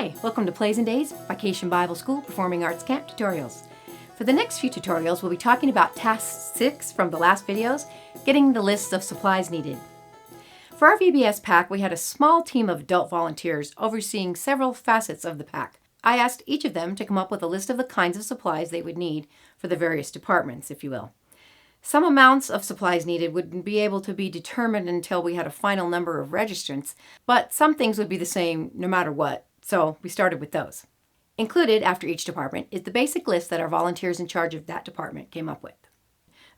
Hi, welcome to Plays and Days, Vacation Bible School Performing Arts Camp Tutorials. For the next few tutorials, we'll be talking about Task 6 from the last videos, getting the lists of supplies needed. For our VBS PAC, we had a small team of adult volunteers overseeing several facets of the PAC. I asked each of them to come up with a list of the kinds of supplies they would need for the various departments, if you will. Some amounts of supplies needed wouldn't be able to be determined until we had a final number of registrants, but some things would be the same no matter what, so we started with those. Included after each department is the basic list that our volunteers in charge of that department came up with.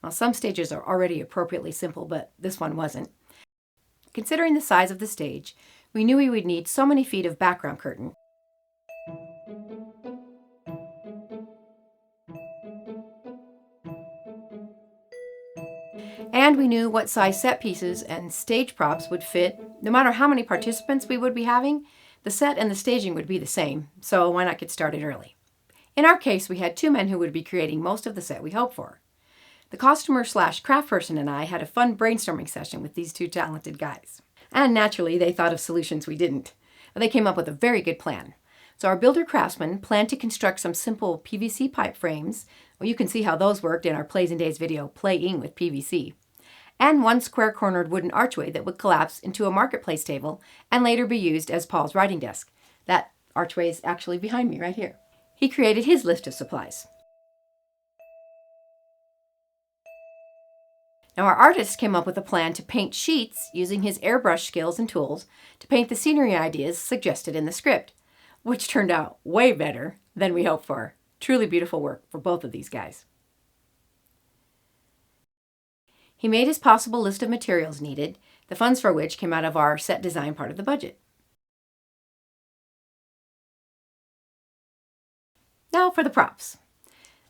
Now, some stages are already appropriately simple, but this one wasn't. Considering the size of the stage, we knew we would need so many feet of background curtain, and we knew what size set pieces and stage props would fit. No matter how many participants we would be having, the set and the staging would be the same, so why not get started early? In our case, we had two men who would be creating most of the set we hoped for. The costumer/craft person and I had a fun brainstorming session with these two talented guys. And naturally, they thought of solutions we didn't. They came up with a very good plan. So our builder craftsman planned to construct some simple PVC pipe frames. Well, you can see how those worked in our Plays and Days video, Playing with PVC. And one square-cornered wooden archway that would collapse into a marketplace table and later be used as Paul's writing desk. That archway is actually behind me right here. He created his list of supplies. Now our artist came up with a plan to paint sheets using his airbrush skills and tools to paint the scenery ideas suggested in the script, which turned out way better than we hoped for. Truly beautiful work for both of these guys. He made his possible list of materials needed, the funds for which came out of our set design part of the budget. Now for the props.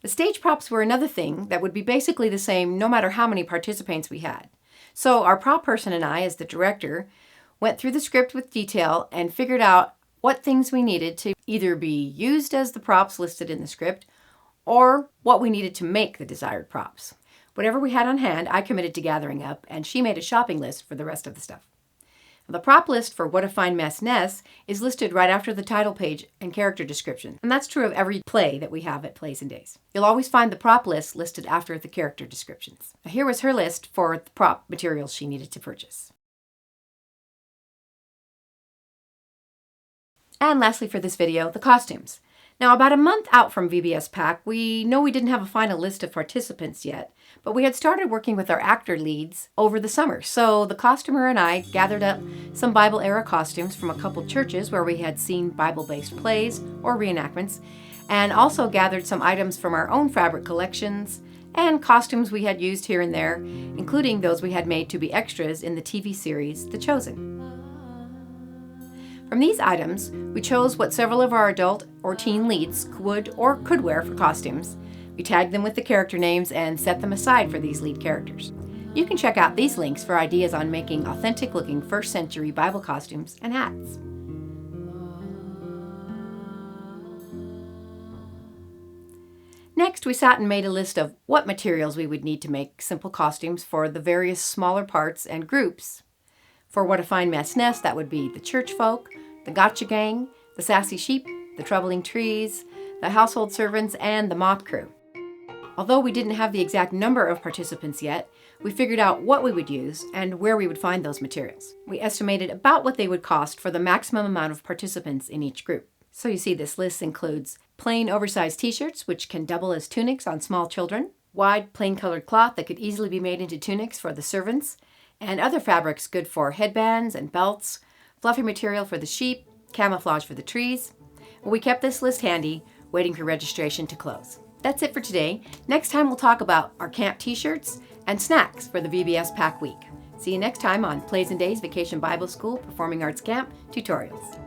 The stage props were another thing that would be basically the same no matter how many participants we had. So our prop person and I, as the director, went through the script with detail and figured out what things we needed to either be used as the props listed in the script or what we needed to make the desired props. Whatever we had on hand, I committed to gathering up, and she made a shopping list for the rest of the stuff. The prop list for What a Fine Mess Ness is listed right after the title page and character description, and that's true of every play that we have at Plays and Days. You'll always find the prop list listed after the character descriptions. Now, here was her list for the prop materials she needed to purchase. And lastly for this video, the costumes. Now, about a month out from VBS PAC, we know we didn't have a final list of participants yet, but we had started working with our actor leads over the summer. So the costumer and I gathered up some Bible-era costumes from a couple churches where we had seen Bible-based plays or reenactments, and also gathered some items from our own fabric collections and costumes we had used here and there, including those we had made to be extras in the TV series The Chosen. From these items, we chose what several of our adult or teen leads would or could wear for costumes. We tagged them with the character names and set them aside for these lead characters. You can check out these links for ideas on making authentic-looking first-century Bible costumes and hats. Next, we sat and made a list of what materials we would need to make simple costumes for the various smaller parts and groups. For What a Fine Mess Ness, that would be the church folk, the gotcha gang, the sassy sheep, the troubling trees, the household servants, and the mop crew. Although we didn't have the exact number of participants yet, we figured out what we would use and where we would find those materials. We estimated about what they would cost for the maximum amount of participants in each group. So you see this list includes plain oversized t-shirts, which can double as tunics on small children, wide plain colored cloth that could easily be made into tunics for the servants, and other fabrics good for headbands and belts, fluffy material for the sheep, camouflage for the trees. We kept this list handy, waiting for registration to close. That's it for today. Next time we'll talk about our camp t-shirts and snacks for the VBS PAC week. See you next time on Plays and Days Vacation Bible School Performing Arts Camp Tutorials.